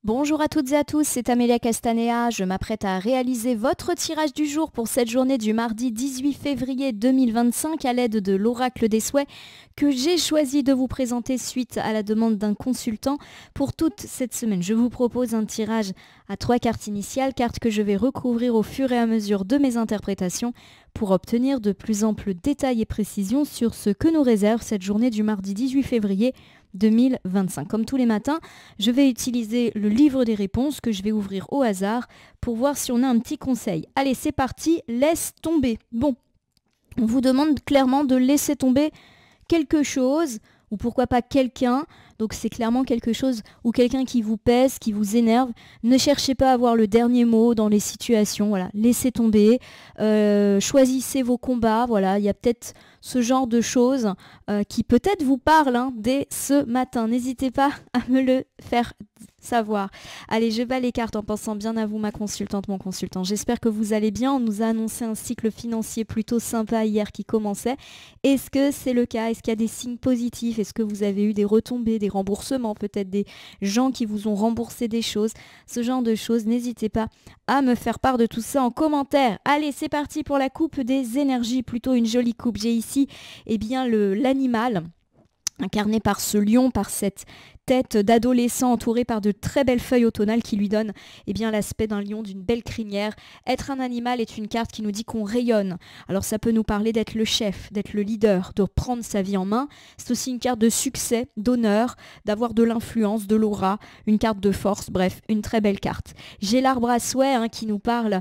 Bonjour à toutes et à tous, c'est Amélia Castanea. Je m'apprête à réaliser votre tirage du jour pour cette journée du mardi 18 février 2025 à l'aide de l'oracle des souhaits que j'ai choisi de vous présenter suite à la demande d'un consultant pour toute cette semaine. Je vous propose un tirage à 3 cartes initiales, cartes que je vais recouvrir au fur et à mesure de mes interprétations pour obtenir de plus amples détails et précisions sur ce que nous réserve cette journée du mardi 18 février 2025. Comme tous les matins, je vais utiliser le livre des réponses que je vais ouvrir au hasard pour voir si on a un petit conseil. Allez, c'est parti, laisse tomber. Bon, on vous demande clairement de laisser tomber quelque chose ou pourquoi pas quelqu'un. Donc c'est clairement quelque chose ou quelqu'un qui vous pèse, qui vous énerve. Ne cherchez pas à avoir le dernier mot dans les situations. Voilà, laissez tomber. Choisissez vos combats. Voilà, il y a peut-être ce genre de choses qui peut-être vous parlent dès ce matin. N'hésitez pas à me le faire savoir. Allez, je bats les cartes en pensant bien à vous, ma consultante, mon consultant. J'espère que vous allez bien. On nous a annoncé un cycle financier plutôt sympa hier qui commençait. Est-ce que c'est le cas? Est-ce qu'il y a des signes positifs? Est-ce que vous avez eu des retombées, des remboursements, peut-être des gens qui vous ont remboursé des choses? Ce genre de choses, n'hésitez pas à me faire part de tout ça en commentaire. Allez, c'est parti pour la coupe des énergies. Plutôt une jolie coupe. J'ai ici bien l'animal incarné par ce lion, par cette tête d'adolescent entouré par de très belles feuilles automnales qui lui donnent bien l'aspect d'un lion, d'une belle crinière. Être un animal est une carte qui nous dit qu'on rayonne. Alors ça peut nous parler d'être le chef, d'être le leader, de prendre sa vie en main. C'est aussi une carte de succès, d'honneur, d'avoir de l'influence, de l'aura, une carte de force, bref, une très belle carte. J'ai l'arbre à souhait qui nous parle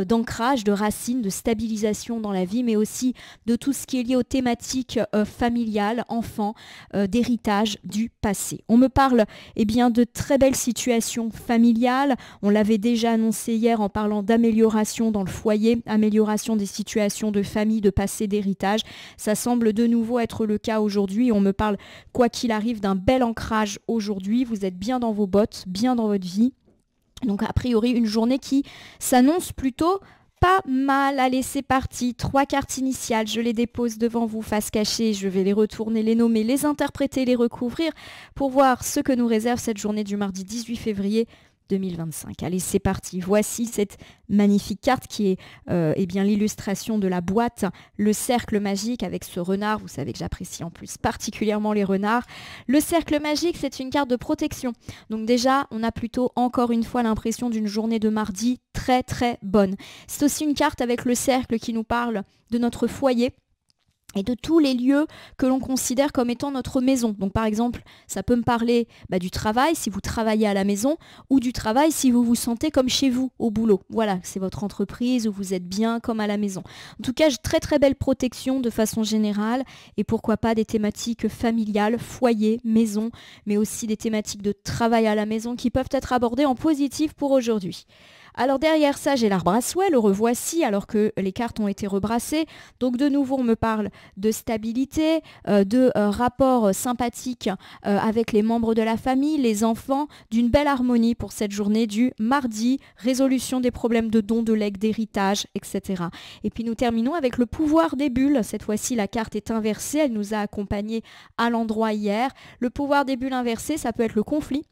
d'ancrage, de racines, de stabilisation dans la vie, mais aussi de tout ce qui est lié aux thématiques familiales, enfants, d'héritage du passé. On me parle de très belles situations familiales. On l'avait déjà annoncé hier en parlant d'amélioration dans le foyer, amélioration des situations de famille, de passé, d'héritage. Ça semble de nouveau être le cas aujourd'hui. On me parle, quoi qu'il arrive, d'un bel ancrage aujourd'hui. Vous êtes bien dans vos bottes, bien dans votre vie. Donc a priori, une journée qui s'annonce plutôt pas mal. Allez, c'est parti. 3 cartes initiales, je les dépose devant vous, face cachée. Je vais les retourner, les nommer, les interpréter, les recouvrir pour voir ce que nous réserve cette journée du mardi 18 février 2025. Allez, c'est parti. Voici cette magnifique carte qui est l'illustration de la boîte, le cercle magique avec ce renard. Vous savez que j'apprécie en plus particulièrement les renards. Le cercle magique, c'est une carte de protection. Donc déjà, on a plutôt encore une fois l'impression d'une journée de mardi très très bonne. C'est aussi une carte avec le cercle qui nous parle de notre foyer et de tous les lieux que l'on considère comme étant notre maison. Donc par exemple, ça peut me parler du travail, si vous travaillez à la maison, ou du travail si vous vous sentez comme chez vous, au boulot. Voilà, c'est votre entreprise, où vous êtes bien comme à la maison. En tout cas, très très belle protection de façon générale, et pourquoi pas des thématiques familiales, foyer, maison, mais aussi des thématiques de travail à la maison qui peuvent être abordées en positif pour aujourd'hui. Alors derrière ça, j'ai l'arbre à souhait, le revoici alors que les cartes ont été rebrassées. Donc de nouveau, on me parle de stabilité, de rapports sympathiques avec les membres de la famille, les enfants, d'une belle harmonie pour cette journée du mardi, résolution des problèmes de dons, de legs, d'héritage, etc. Et puis nous terminons avec le pouvoir des bulles. Cette fois-ci, la carte est inversée, elle nous a accompagnés à l'endroit hier. Le pouvoir des bulles inversé, ça peut être le conflit.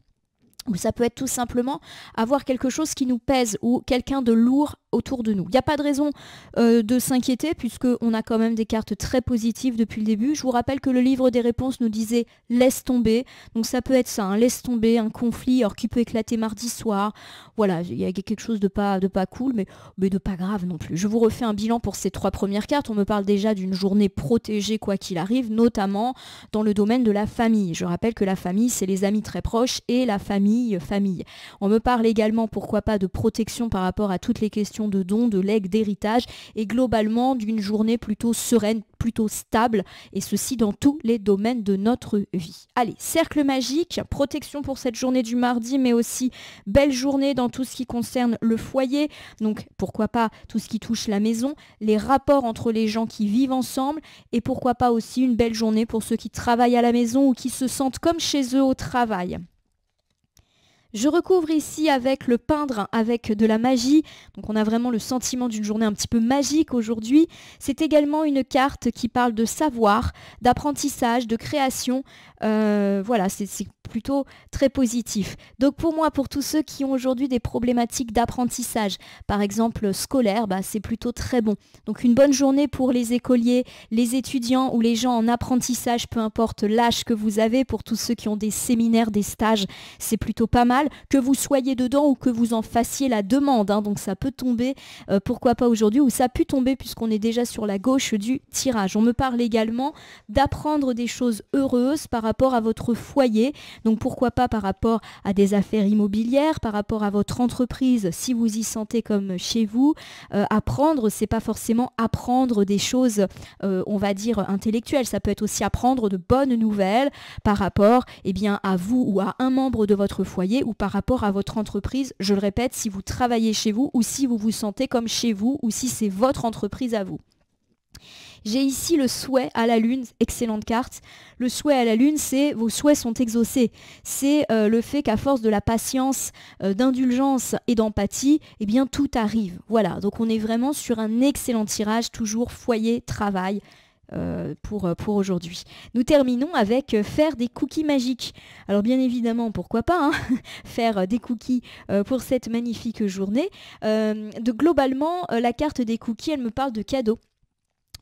Ou ça peut être tout simplement avoir quelque chose qui nous pèse ou quelqu'un de lourd autour de nous. Il n'y a pas de raison de s'inquiéter puisqu'on a quand même des cartes très positives depuis le début. Je vous rappelle que le livre des réponses nous disait « laisse tomber ». Donc ça peut être ça, laisse tomber, un conflit alors qui peut éclater mardi soir. Voilà, il y a quelque chose de pas cool mais de pas grave non plus. Je vous refais un bilan pour ces 3 premières cartes. On me parle déjà d'une journée protégée quoi qu'il arrive, notamment dans le domaine de la famille. Je rappelle que la famille, c'est les amis très proches et la famille. On me parle également, pourquoi pas, de protection par rapport à toutes les questions de dons, de legs, d'héritage et globalement d'une journée plutôt sereine, plutôt stable et ceci dans tous les domaines de notre vie. Allez, cercle magique, protection pour cette journée du mardi mais aussi belle journée dans tout ce qui concerne le foyer, donc pourquoi pas tout ce qui touche la maison, les rapports entre les gens qui vivent ensemble et pourquoi pas aussi une belle journée pour ceux qui travaillent à la maison ou qui se sentent comme chez eux au travail. Je recouvre ici avec le peindre, avec de la magie. Donc on a vraiment le sentiment d'une journée un petit peu magique aujourd'hui. C'est également une carte qui parle de savoir, d'apprentissage, de création. Voilà, c'est plutôt très positif. Donc pour moi, pour tous ceux qui ont aujourd'hui des problématiques d'apprentissage, par exemple scolaire, c'est plutôt très bon. Donc une bonne journée pour les écoliers, les étudiants ou les gens en apprentissage, peu importe l'âge que vous avez, pour tous ceux qui ont des séminaires, des stages, c'est plutôt pas mal. Que vous soyez dedans ou que vous en fassiez la demande, donc ça peut tomber, pourquoi pas aujourd'hui, ou ça a pu tomber puisqu'on est déjà sur la gauche du tirage. On me parle également d'apprendre des choses heureuses par rapport à votre foyer. Donc pourquoi pas par rapport à des affaires immobilières, par rapport à votre entreprise, si vous y sentez comme chez vous. Apprendre, c'est pas forcément apprendre des choses, on va dire, intellectuelles. Ça peut être aussi apprendre de bonnes nouvelles par rapport à vous ou à un membre de votre foyer ou par rapport à votre entreprise. Je le répète, si vous travaillez chez vous ou si vous vous sentez comme chez vous ou si c'est votre entreprise à vous. J'ai ici le souhait à la lune, excellente carte. Le souhait à la lune, c'est vos souhaits sont exaucés. C'est le fait qu'à force de la patience, d'indulgence et d'empathie, tout arrive. Voilà, donc on est vraiment sur un excellent tirage, toujours foyer, travail. Pour aujourd'hui. Nous terminons avec faire des cookies magiques. Alors bien évidemment, pourquoi pas faire des cookies pour cette magnifique journée. Globalement, la carte des cookies, elle me parle de cadeaux,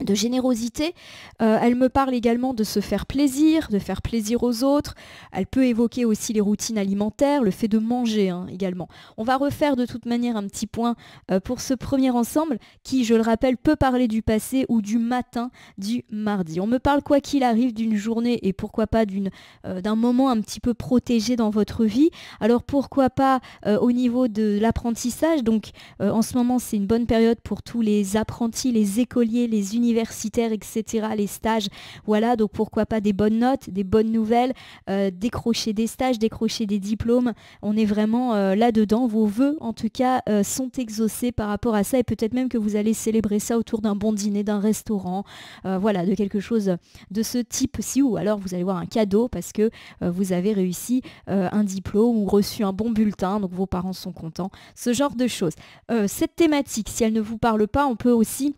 de générosité. Elle me parle également de se faire plaisir, de faire plaisir aux autres. Elle peut évoquer aussi les routines alimentaires, le fait de manger également. On va refaire de toute manière un petit point pour ce premier ensemble qui, je le rappelle, peut parler du passé ou du matin du mardi. On me parle quoi qu'il arrive d'une journée et pourquoi pas d'un moment un petit peu protégé dans votre vie. Alors pourquoi pas au niveau de l'apprentissage. Donc en ce moment, c'est une bonne période pour tous les apprentis, les écoliers, les universitaires, etc., les stages. Voilà, donc pourquoi pas des bonnes notes, des bonnes nouvelles, décrocher des stages, décrocher des diplômes. On est vraiment là-dedans. Vos vœux, en tout cas, sont exaucés par rapport à ça et peut-être même que vous allez célébrer ça autour d'un bon dîner, d'un restaurant, voilà, de quelque chose de ce type-ci, ou alors vous allez voir un cadeau parce que vous avez réussi un diplôme ou reçu un bon bulletin, donc vos parents sont contents, ce genre de choses. Cette thématique, si elle ne vous parle pas, on peut aussi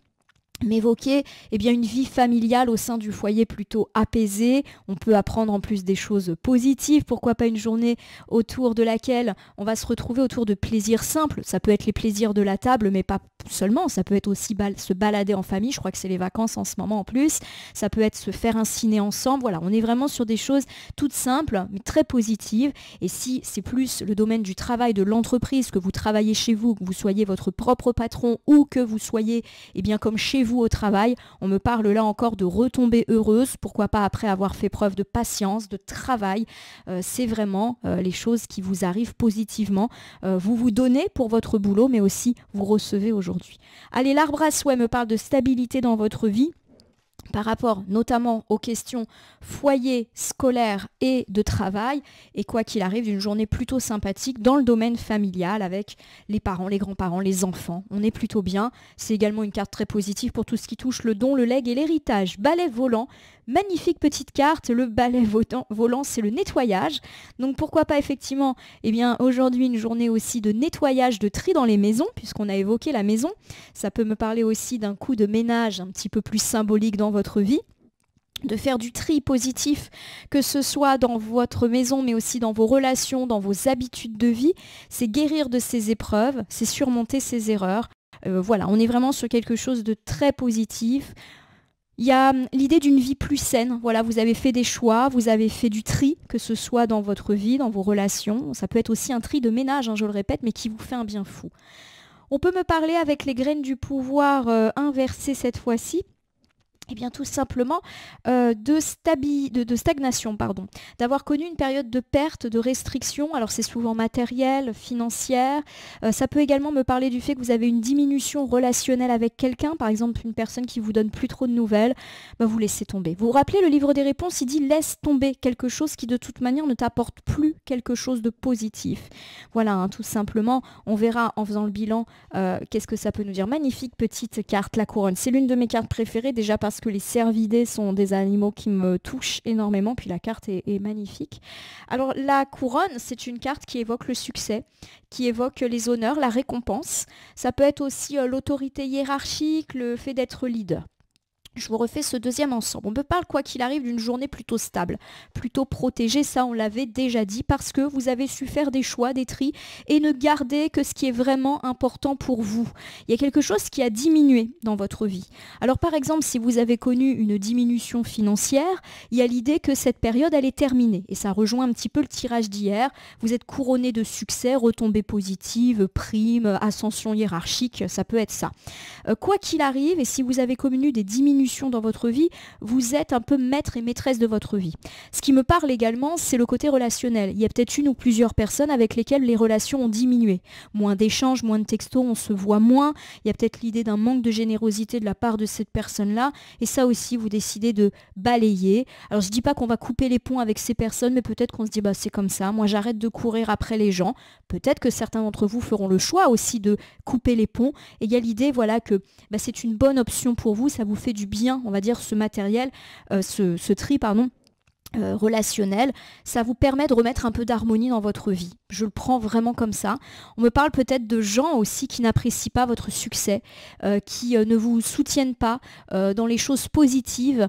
m'évoquer une vie familiale au sein du foyer plutôt apaisée. On peut apprendre en plus des choses positives. Pourquoi pas une journée autour de laquelle on va se retrouver autour de plaisirs simples. Ça peut être les plaisirs de la table, mais pas seulement. Ça peut être aussi se balader en famille. Je crois que c'est les vacances en ce moment en plus. Ça peut être se faire un ciné ensemble. Voilà, on est vraiment sur des choses toutes simples, mais très positives. Et si c'est plus le domaine du travail, de l'entreprise, que vous travaillez chez vous, que vous soyez votre propre patron ou que vous soyez comme chez vous au travail, on me parle là encore de retombées heureuses, pourquoi pas après avoir fait preuve de patience, de travail. C'est vraiment les choses qui vous arrivent positivement. Vous vous donnez pour votre boulot, mais aussi vous recevez aujourd'hui. Allez, l'arbre à souhait me parle de stabilité dans votre vie, par rapport notamment aux questions foyer, scolaire et de travail, et quoi qu'il arrive, d'une journée plutôt sympathique dans le domaine familial avec les parents, les grands-parents, les enfants. On est plutôt bien. C'est également une carte très positive pour tout ce qui touche le don, le legs et l'héritage. Balai volant, magnifique petite carte. Le balai volant, c'est le nettoyage. Donc pourquoi pas effectivement, aujourd'hui une journée aussi de nettoyage, de tri dans les maisons, puisqu'on a évoqué la maison. Ça peut me parler aussi d'un coup de ménage un petit peu plus symbolique dans votre vie, de faire du tri positif, que ce soit dans votre maison, mais aussi dans vos relations, dans vos habitudes de vie. C'est guérir de ces épreuves, c'est surmonter ces erreurs. Voilà, on est vraiment sur quelque chose de très positif. Il y a l'idée d'une vie plus saine. Voilà, vous avez fait des choix, vous avez fait du tri, que ce soit dans votre vie, dans vos relations. Ça peut être aussi un tri de ménage, je le répète, mais qui vous fait un bien fou. On peut me parler avec les graines du pouvoir inversées cette fois-ci. Tout simplement de stagnation, d'avoir connu une période de perte, de restriction. Alors c'est souvent matériel, financière. Ça peut également me parler du fait que vous avez une diminution relationnelle avec quelqu'un, par exemple une personne qui vous donne plus trop de nouvelles. Vous laissez tomber. Vous vous rappelez, le livre des réponses, il dit laisse tomber quelque chose qui de toute manière ne t'apporte plus quelque chose de positif. Voilà, tout simplement. On verra en faisant le bilan qu'est-ce que ça peut nous dire. Magnifique petite carte, la couronne. C'est l'une de mes cartes préférées déjà parce parce que les cervidés sont des animaux qui me touchent énormément, puis la carte est magnifique. Alors la couronne, c'est une carte qui évoque le succès, qui évoque les honneurs, la récompense. Ça peut être aussi l'autorité hiérarchique, le fait d'être leader. Je vous refais ce deuxième ensemble. On me parle, quoi qu'il arrive, d'une journée plutôt stable, plutôt protégée, ça on l'avait déjà dit, parce que vous avez su faire des choix, des tris, et ne garder que ce qui est vraiment important pour vous. Il y a quelque chose qui a diminué dans votre vie. Alors par exemple, si vous avez connu une diminution financière, il y a l'idée que cette période, elle est terminée. Et ça rejoint un petit peu le tirage d'hier. Vous êtes couronné de succès, retombées positives, primes, ascension hiérarchique, ça peut être ça. Quoi qu'il arrive, et si vous avez connu des diminutions dans votre vie, vous êtes un peu maître et maîtresse de votre vie. Ce qui me parle également, c'est le côté relationnel. Il y a peut-être une ou plusieurs personnes avec lesquelles les relations ont diminué. Moins d'échanges, moins de textos, on se voit moins. Il y a peut-être l'idée d'un manque de générosité de la part de cette personne-là. Et ça aussi, vous décidez de balayer. Alors, je ne dis pas qu'on va couper les ponts avec ces personnes, mais peut-être qu'on se dit, bah, c'est comme ça, moi j'arrête de courir après les gens. Peut-être que certains d'entre vous feront le choix aussi de couper les ponts. Et il y a l'idée, voilà, que bah, c'est une bonne option pour vous, ça vous fait du bien, on va dire, ce matériel, ce tri, pardon, relationnel, ça vous permet de remettre un peu d'harmonie dans votre vie. Je le prends vraiment comme ça. On me parle peut-être de gens aussi qui n'apprécient pas votre succès, qui ne vous soutiennent pas dans les choses positives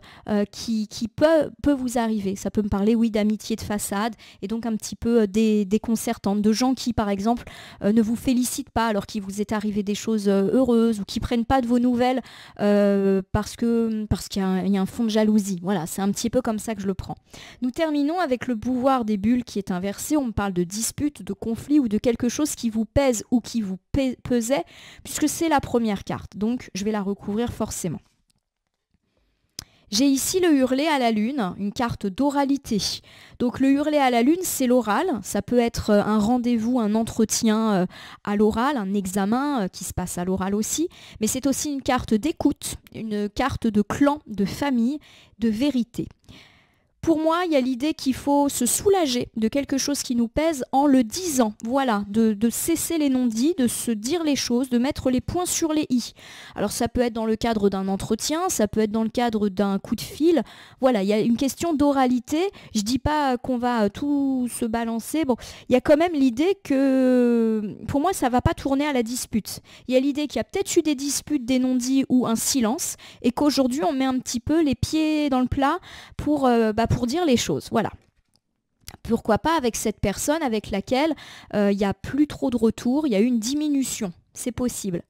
qui peut vous arriver. Ça peut me parler, oui, d'amitié de façade et donc un petit peu déconcertante, de gens qui, par exemple, ne vous félicitent pas alors qu'il vous est arrivé des choses heureuses ou qui prennent pas de vos nouvelles parce qu'il y a un fond de jalousie. Voilà, c'est un petit peu comme ça que je le prends. Nous terminons avec le pouvoir des bulles qui est inversé. On me parle de dispute, de conflit ou de quelque chose qui vous pèse ou qui vous pesait, puisque c'est la première carte. Donc, je vais la recouvrir forcément. J'ai ici le hurler à la lune, une carte d'oralité. Donc le hurler à la lune, c'est l'oral. Ça peut être un rendez-vous, un entretien à l'oral, un examen qui se passe à l'oral aussi. Mais c'est aussi une carte d'écoute, une carte de clan, de famille, de vérité. Pour moi, il y a l'idée qu'il faut se soulager de quelque chose qui nous pèse en le disant. Voilà, de cesser les non-dits, de se dire les choses, de mettre les points sur les i. Alors ça peut être dans le cadre d'un entretien, ça peut être dans le cadre d'un coup de fil. Voilà, il y a une question d'oralité. Je dis pas qu'on va tout se balancer. Bon, il y a quand même l'idée que, pour moi, ça va pas tourner à la dispute. Il y a l'idée qu'il y a peut-être eu des disputes, des non-dits ou un silence, et qu'aujourd'hui on met un petit peu les pieds dans le plat pour dire les choses, voilà. Pourquoi pas avec cette personne avec laquelle il n'y a plus trop de retour, il y a eu une diminution, c'est possible.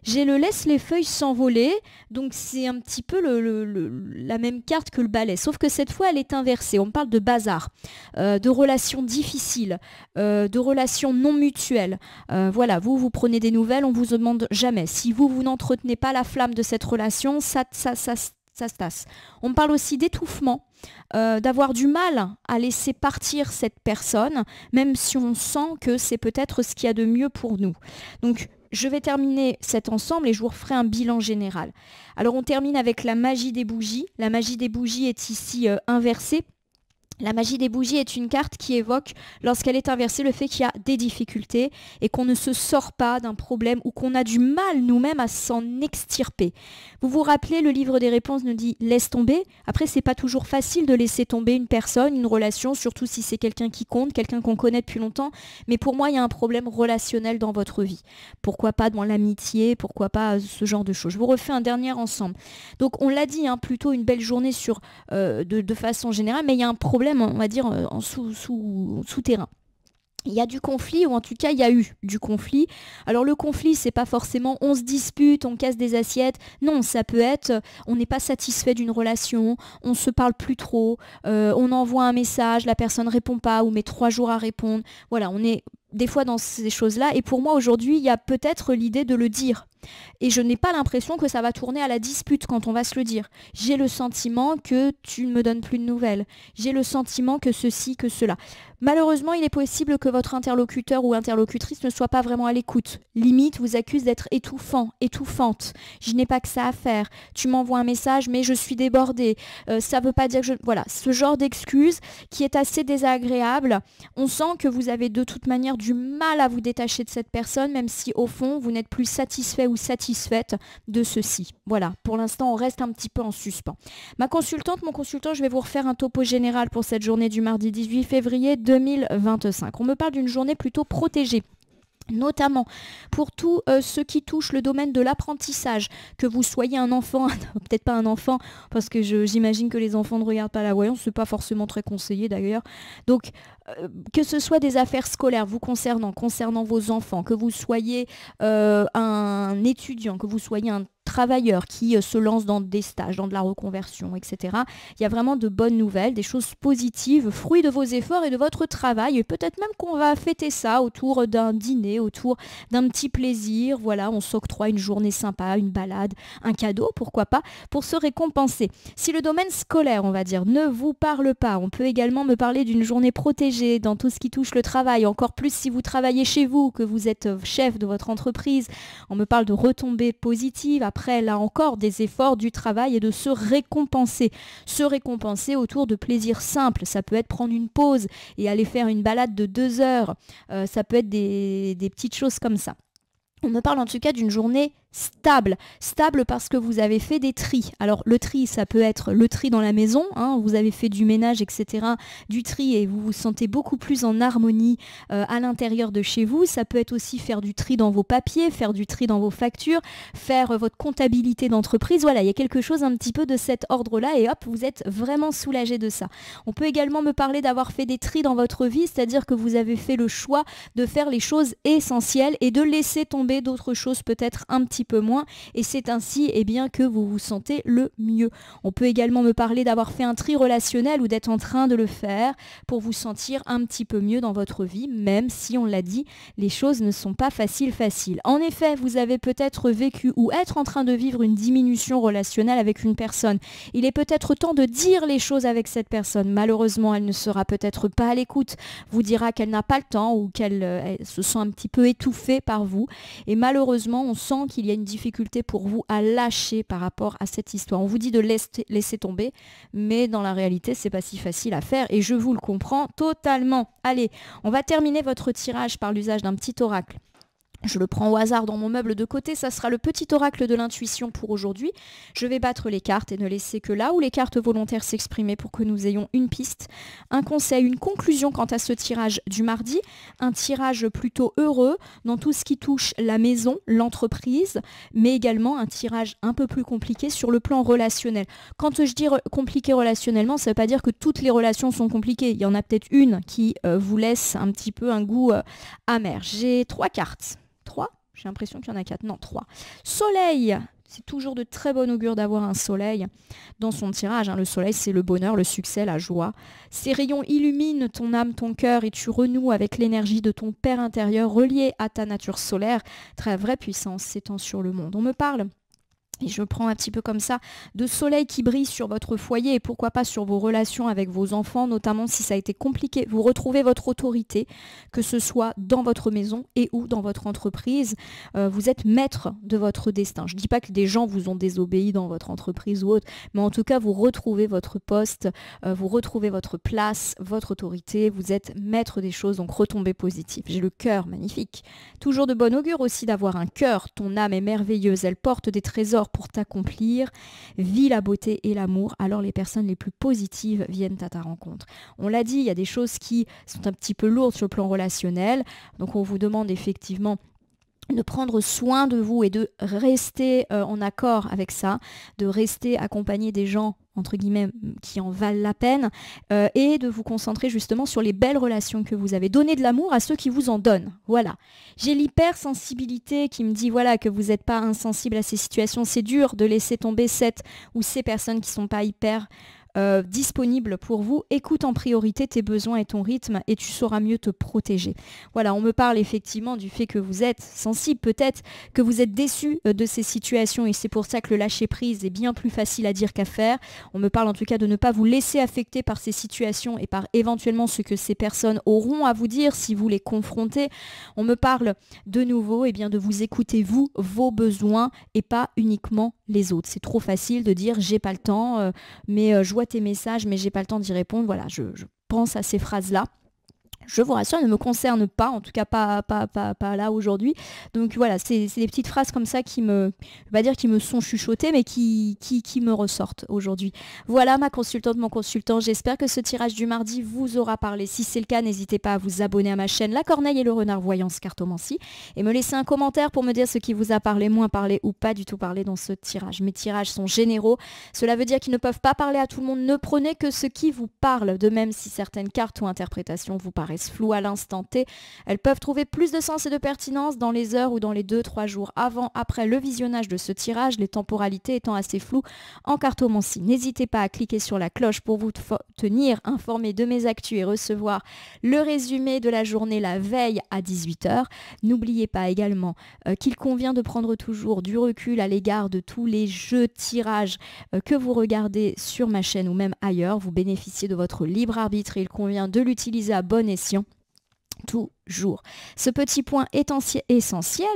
J'ai le laisse les feuilles s'envoler, donc c'est un petit peu la même carte que le balai, sauf que cette fois elle est inversée. On parle de bazar, de relations difficiles, de relations non mutuelles. Voilà, vous prenez des nouvelles, on vous demande jamais. Si vous n'entretenez pas la flamme de cette relation, ça se tasse. On parle aussi d'étouffement, d'avoir du mal à laisser partir cette personne, même si on sent que c'est peut-être ce qu'il y a de mieux pour nous. Donc, je vais terminer cet ensemble et je vous referai un bilan général. Alors, on termine avec la magie des bougies. La magie des bougies est ici inversée. La magie des bougies est une carte qui évoque, lorsqu'elle est inversée, le fait qu'il y a des difficultés et qu'on ne se sort pas d'un problème ou qu'on a du mal nous-mêmes à s'en extirper. Vous vous rappelez, le livre des réponses nous dit « laisse tomber ». Après, c'est pas toujours facile de laisser tomber une personne, une relation, surtout si c'est quelqu'un qui compte, quelqu'un qu'on connaît depuis longtemps. Mais pour moi, il y a un problème relationnel dans votre vie. Pourquoi pas dans l'amitié, pourquoi pas ce genre de choses. Je vous refais un dernier ensemble. Donc, on l'a dit, plutôt une belle journée de façon générale, mais il y a un problème, on va dire, en souterrain. Il y a du conflit, ou en tout cas il y a eu du conflit. Alors le conflit, c'est pas forcément on se dispute, on casse des assiettes. Non, ça peut être on n'est pas satisfait d'une relation, on se parle plus trop, on envoie un message, la personne répond pas ou met 3 jours à répondre. Voilà, on est des fois dans ces choses-là. Et pour moi aujourd'hui, il y a peut-être l'idée de le dire. Et je n'ai pas l'impression que ça va tourner à la dispute quand on va se le dire. J'ai le sentiment que tu ne me donnes plus de nouvelles. J'ai le sentiment que ceci, que cela. Malheureusement, il est possible que votre interlocuteur ou interlocutrice ne soit pas vraiment à l'écoute. Limite, vous accuse d'être étouffant, étouffante. Je n'ai pas que ça à faire. Tu m'envoies un message, mais je suis débordée. Ça ne veut pas dire que je... Voilà, ce genre d'excuse qui est assez désagréable. On sent que vous avez de toute manière du mal à vous détacher de cette personne, même si au fond, vous n'êtes plus satisfait ou satisfaite de ceci. Voilà, pour l'instant, on reste un petit peu en suspens. Ma consultante, mon consultant, je vais vous refaire un topo général pour cette journée du mardi 18 février 2025. On me parle d'une journée plutôt protégée, notamment pour tout ce qui touche le domaine de l'apprentissage, que vous soyez un enfant, peut-être pas un enfant, parce que j'imagine que les enfants ne regardent pas la voyance, c'est pas forcément très conseillé d'ailleurs. Donc, que ce soit des affaires scolaires vous concernant vos enfants, que vous soyez un étudiant, que vous soyez un travailleurs qui se lancent dans des stages, dans de la reconversion, etc. Il y a vraiment de bonnes nouvelles, des choses positives, fruits de vos efforts et de votre travail. Et peut-être même qu'on va fêter ça autour d'un dîner, autour d'un petit plaisir. Voilà, on s'octroie une journée sympa, une balade, un cadeau, pourquoi pas, pour se récompenser. Si le domaine scolaire, on va dire, ne vous parle pas, on peut également me parler d'une journée protégée dans tout ce qui touche le travail, encore plus si vous travaillez chez vous, que vous êtes chef de votre entreprise. On me parle de retombées positives. Après, là encore, des efforts du travail et de se récompenser. Se récompenser autour de plaisirs simples. Ça peut être prendre une pause et aller faire une balade de 2 heures. Ça peut être des petites choses comme ça. On me parle en tout cas d'une journée stable. Stable parce que vous avez fait des tris. Alors le tri, ça peut être le tri dans la maison, hein, vous avez fait du ménage, etc. Du tri et vous vous sentez beaucoup plus en harmonie à l'intérieur de chez vous. Ça peut être aussi faire du tri dans vos papiers, faire du tri dans vos factures, faire votre comptabilité d'entreprise. Voilà, il y a quelque chose un petit peu de cet ordre-là et hop, vous êtes vraiment soulagé de ça. On peut également me parler d'avoir fait des tris dans votre vie, c'est-à-dire que vous avez fait le choix de faire les choses essentielles et de laisser tomber d'autres choses peut-être un petit peu moins, et c'est ainsi que vous vous sentez le mieux. On peut également me parler d'avoir fait un tri relationnel ou d'être en train de le faire pour vous sentir un petit peu mieux dans votre vie, même si on l'a dit, les choses ne sont pas faciles. En effet, vous avez peut-être vécu ou être en train de vivre une diminution relationnelle avec une personne. Il est peut-être temps de dire les choses avec cette personne. Malheureusement, elle ne sera peut-être pas à l'écoute, vous dira qu'elle n'a pas le temps ou qu'elle se sent un petit peu étouffée par vous. Et malheureusement, on sent qu'il y a une difficulté pour vous à lâcher par rapport à cette histoire. On vous dit de laisser tomber, mais dans la réalité, c'est pas si facile à faire et je vous le comprends totalement. Allez, on va terminer votre tirage par l'usage d'un petit oracle. Je le prends au hasard dans mon meuble de côté, ça sera le petit oracle de l'intuition pour aujourd'hui. Je vais battre les cartes et ne laisser que là où les cartes volontaires s'exprimer pour que nous ayons une piste, un conseil, une conclusion quant à ce tirage du mardi, un tirage plutôt heureux dans tout ce qui touche la maison, l'entreprise, mais également un tirage un peu plus compliqué sur le plan relationnel. Quand je dis compliqué relationnellement, ça ne veut pas dire que toutes les relations sont compliquées. Il y en a peut-être une qui vous laisse un petit peu un goût amer. J'ai 3 cartes. 3 ? J'ai l'impression qu'il y en a 4. Non, 3. Soleil. C'est toujours de très bon augure d'avoir un soleil dans son tirage. Le soleil, c'est le bonheur, le succès, la joie. Ces rayons illuminent ton âme, ton cœur et tu renoues avec l'énergie de ton père intérieur relié à ta nature solaire. Très vraie puissance s'étend sur le monde. On me parle, et je prends un petit peu comme ça, de soleil qui brille sur votre foyer et pourquoi pas sur vos relations avec vos enfants, notamment si ça a été compliqué. Vous retrouvez votre autorité, que ce soit dans votre maison et ou dans votre entreprise. Vous êtes maître de votre destin. Je ne dis pas que des gens vous ont désobéi dans votre entreprise ou autre, mais en tout cas, vous retrouvez votre poste, vous retrouvez votre place, votre autorité. Vous êtes maître des choses, donc retombez positif. J'ai le cœur magnifique. Toujours de bon augure aussi d'avoir un cœur. Ton âme est merveilleuse, elle porte des trésors pour t'accomplir, vis la beauté et l'amour, alors les personnes les plus positives viennent à ta rencontre. On l'a dit, il y a des choses qui sont un petit peu lourdes sur le plan relationnel, donc on vous demande effectivement de prendre soin de vous et de rester en accord avec ça, de rester accompagné des gens entre guillemets qui en valent la peine et de vous concentrer justement sur les belles relations que vous avez. Donner de l'amour à ceux qui vous en donnent. Voilà. J'ai l'hypersensibilité qui me dit voilà que vous n'êtes pas insensible à ces situations. C'est dur de laisser tomber cette ou ces personnes qui ne sont pas hyper disponible pour vous. Écoute en priorité tes besoins et ton rythme et tu sauras mieux te protéger. Voilà, on me parle effectivement du fait que vous êtes sensible, peut-être que vous êtes déçu de ces situations et c'est pour ça que le lâcher prise est bien plus facile à dire qu'à faire. On me parle en tout cas de ne pas vous laisser affecter par ces situations et par éventuellement ce que ces personnes auront à vous dire si vous les confrontez. On me parle de nouveau de vous écouter vous, vos besoins et pas uniquement les autres. C'est trop facile de dire j'ai pas le temps, mais je vois tes messages mais j'ai pas le temps d'y répondre. Voilà, je pense à ces phrases-là. je vous rassure, ne me concerne pas, en tout cas pas là aujourd'hui. Donc voilà, c'est des petites phrases comme ça qui me, je vais pas dire qui me sont chuchotées, mais qui me ressortent aujourd'hui. Voilà ma consultante, mon consultant, j'espère que ce tirage du mardi vous aura parlé. Si c'est le cas, n'hésitez pas à vous abonner à ma chaîne La Corneille et le Renard Voyance Cartomancie et me laisser un commentaire pour me dire ce qui vous a parlé, moins parlé ou pas du tout parlé dans ce tirage. Mes tirages sont généraux, cela veut dire qu'ils ne peuvent pas parler à tout le monde, ne prenez que ce qui vous parle. De même, si certaines cartes ou interprétations vous paraissent floues à l'instant T, elles peuvent trouver plus de sens et de pertinence dans les heures ou dans les 2-3 jours avant, après le visionnage de ce tirage, les temporalités étant assez floues en cartomancie. N'hésitez pas à cliquer sur la cloche pour vous tenir informé de mes actus et recevoir le résumé de la journée la veille à 18h. N'oubliez pas également qu'il convient de prendre toujours du recul à l'égard de tous les jeux tirages que vous regardez sur ma chaîne ou même ailleurs. Vous bénéficiez de votre libre arbitre et il convient de l'utiliser à bon escient. Toujours. Ce petit point essentiel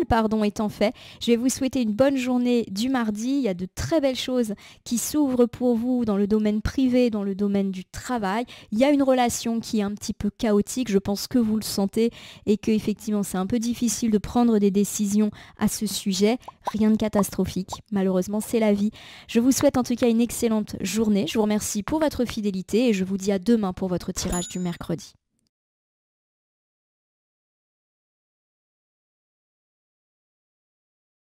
étant fait, je vais vous souhaiter une bonne journée du mardi. Il y a de très belles choses qui s'ouvrent pour vous dans le domaine privé, dans le domaine du travail. Il y a une relation qui est un petit peu chaotique, je pense que vous le sentez et que effectivement c'est un peu difficile de prendre des décisions à ce sujet. Rien de catastrophique, malheureusement c'est la vie. Je vous souhaite en tout cas une excellente journée. Je vous remercie pour votre fidélité et je vous dis à demain pour votre tirage du mercredi.